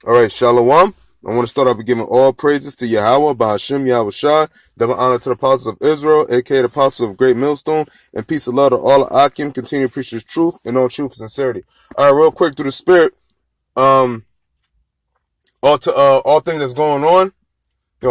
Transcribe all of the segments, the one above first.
All right, Shalom. I want to start off with giving all praises to Yahweh, Bahashim, Yahweh Shai, double honor to the apostles of Israel, aka the apostles of Great Millstone, and peace and love to all of Akim. Continue to preach his truth and all truth and sincerity. All right, real quick through the spirit, um, all things that's going on.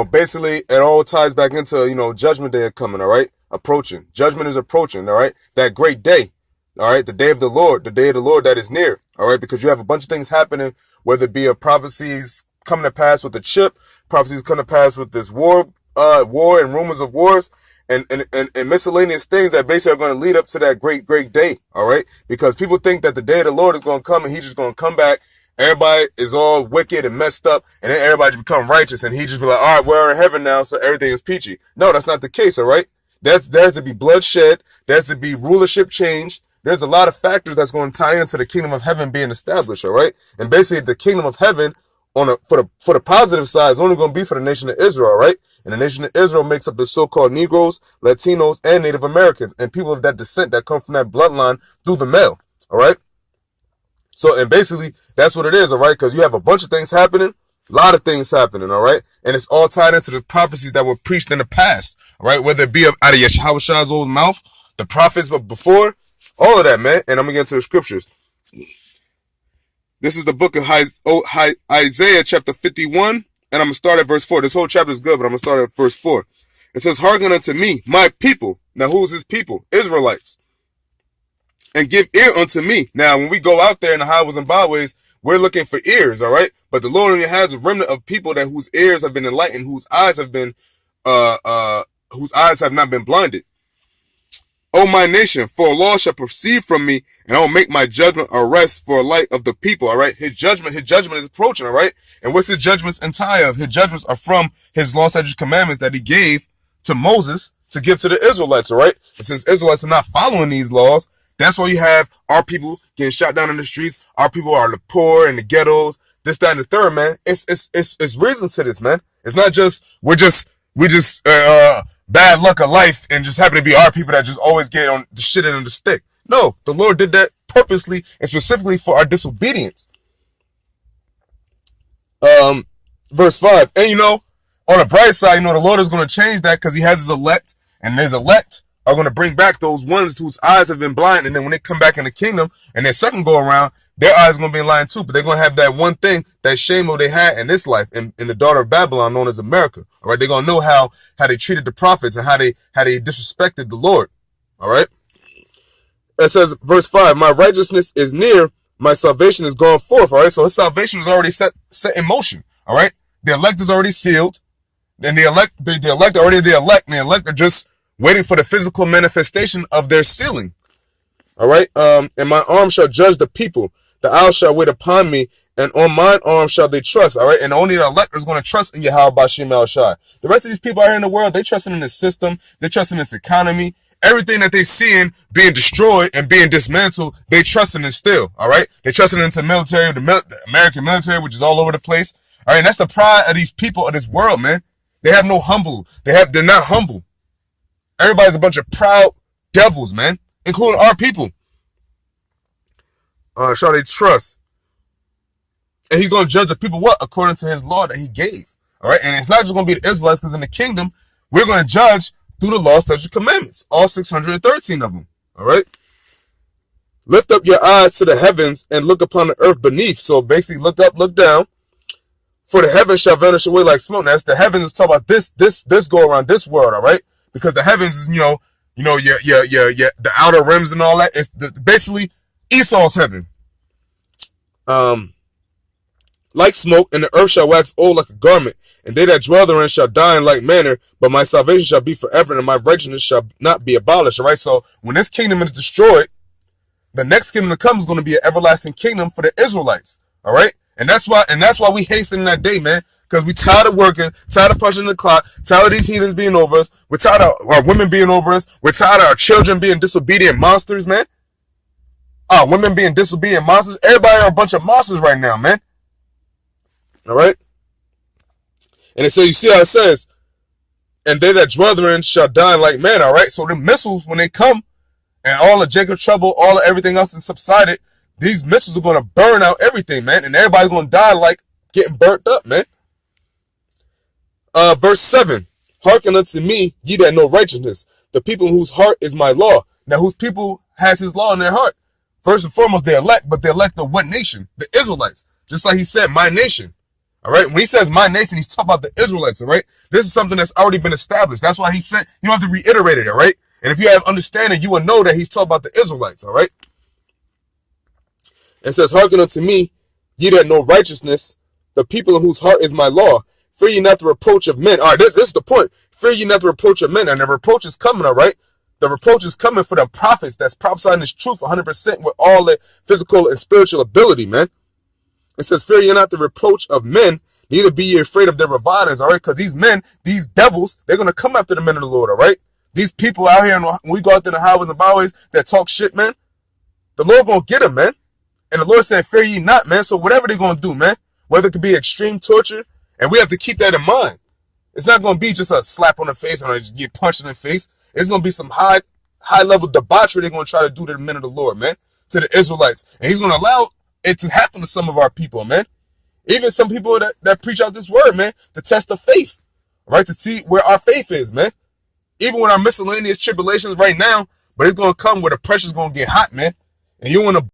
Basically, it all ties back into Judgment Day coming. All right, approaching. Judgment is approaching. All right, that great day. All right, the day of the Lord that is near. All right, because you have a bunch of things happening, whether it be a prophecies coming to pass with the chip, prophecies coming to pass with this war and rumors of wars, and miscellaneous things that basically are going to lead up to that great day. All right, because people think that the day of the Lord is going to come and he's just going to come back. Everybody is all wicked and messed up, and then everybody just become righteous, and he just be like, all right, we're in heaven now, so everything is peachy. No, that's not the case. All right, there's to be bloodshed, there's to be rulership changed. There's a lot of factors that's going to tie into the kingdom of heaven being established, all right? And basically, the kingdom of heaven, for the positive side, is only going to be for the nation of Israel, all right? And the nation of Israel makes up the so-called Negroes, Latinos, and Native Americans, and people of that descent that come from that bloodline through the male, all right? So, and basically, that's what it is, all right? Because you have a bunch of things happening, a lot of things happening, all right? And it's all tied into the prophecies that were preached in the past, all right? Whether it be out of Yahushua's old mouth, the prophets, but before, all of that, man. And I'm going to get into the scriptures. This is the book of Isaiah chapter 51. And I'm going to start at verse 4. This whole chapter is good, but I'm going to start at verse 4. It says, hearken unto me, my people. Now, who's his people? Israelites. And give ear unto me. Now, when we go out there in the highways and byways, we're looking for ears, all right? But the Lord only has a remnant of people that whose ears have been enlightened, whose eyes have not been blinded. O my nation, for a law shall proceed from me, and I will make my judgment a rest for a light of the people, all right? His judgment is approaching, all right? And what's his judgments entire of? His judgments are from his law, statutes, commandments that he gave to Moses to give to the Israelites, all right? And since Israelites are not following these laws, that's why you have our people getting shot down in the streets. Our people are the poor in the ghettos, this, that, and the third, man. It's reasons to this, man. It's not just, we just bad luck of life and just happen to be our people that just always get on the shit and on the stick. No, the Lord did that purposely and specifically for our disobedience. Verse 5. And on the bright side, the Lord is going to change that because he has his elect, and his elect are going to bring back those ones whose eyes have been blind. And then when they come back in the kingdom and their second go around, their eyes are going to be blind too. But they're going to have that one thing, that shame they had in this life, in the daughter of Babylon, known as America. All right. They're going to know how they treated the prophets and how they disrespected the Lord. All right. It says, verse 5, my righteousness is near, my salvation is gone forth. All right. So his salvation is already set in motion. All right. The elect is already sealed. And the elect are already the elect. And the elect are just waiting for the physical manifestation of their sealing. All right. And my arm shall judge the people. The owl shall wait upon me, and on mine arm shall they trust. All right. And only the elect is going to trust in Yahweh Bashim El Shai. The rest of these people out here in the world, they trusting in the system. They trusting in this economy. Everything that they seeing being destroyed and being dismantled, they trusting in still. All right. They trusting into the military, the American military, which is all over the place. All right. And that's the pride of these people of this world, man. They have no humble. They're not humble. Everybody's a bunch of proud devils, man, including our people. Shall they trust? And he's going to judge the people what? According to his law that he gave. All right. And it's not just going to be the Israelites, because in the kingdom, we're going to judge through the law, statutes, commandments. All 613 of them. All right. Lift up your eyes to the heavens and look upon the earth beneath. So basically, look up, look down. For the heavens shall vanish away like smoke. Now, that's the heavens is talking about this go around this world. All right. Because the heavens is, your the outer rims and all that. It's basically Esau's heaven. Like smoke, and the earth shall wax old like a garment, and they that dwell therein shall die in like manner, but my salvation shall be forever, and my righteousness shall not be abolished. All right. So when this kingdom is destroyed, the next kingdom to come is going to be an everlasting kingdom for the Israelites. All right. And that's why we hasten that day, man. Because we tired of working, tired of punching the clock, tired of these heathens being over us. We're tired of our women being over us. We're tired of our children being disobedient monsters, man. Our women being disobedient monsters. Everybody are a bunch of monsters right now, man. All right. And so you see how it says, and they that dwell therein shall die like men. All right. So the missiles, when they come, and all the Jacob trouble, all of everything else is subsided, these missiles are going to burn out everything, man. And everybody's going to die like getting burnt up, man. Verse 7. Hearken unto me, ye that know righteousness, the people whose heart is my law. Now, whose people has his law in their heart? First and foremost, the elect, but the elect of what nation? The Israelites. Just like he said, my nation. All right. When he says my nation, he's talking about the Israelites. All right. This is something that's already been established. That's why he said, you don't have to reiterate it. All right. And if you have understanding, you will know that he's talking about the Israelites. All right. It says, hearken unto me, ye that know righteousness, the people in whose heart is my law. Fear ye not the reproach of men. All right. This is the point. Fear ye not the reproach of men. And the reproach is coming. All right. The reproach is coming for the prophets that's prophesying this truth 100% with all their physical and spiritual ability, man. It says, fear ye not the reproach of men, neither be ye afraid of their revilings, all right? Because these men, these devils, they're going to come after the men of the Lord, all right? These people out here, when we go out there in the highways and byways that talk shit, man, the Lord going to get them, man. And the Lord said, fear ye not, man. So whatever they're going to do, man, whether it could be extreme torture, and we have to keep that in mind. It's not going to be just a slap on the face or just get punched in the face. It's going to be some high level debauchery they're going to try to do to the men of the Lord, man, to the Israelites. And he's going to allow it to happen to some of our people, man. Even some people that preach out this word, man, to test the faith, right? To see where our faith is, man. Even with our miscellaneous tribulations right now, but it's going to come where the pressure's going to get hot, man. And you want to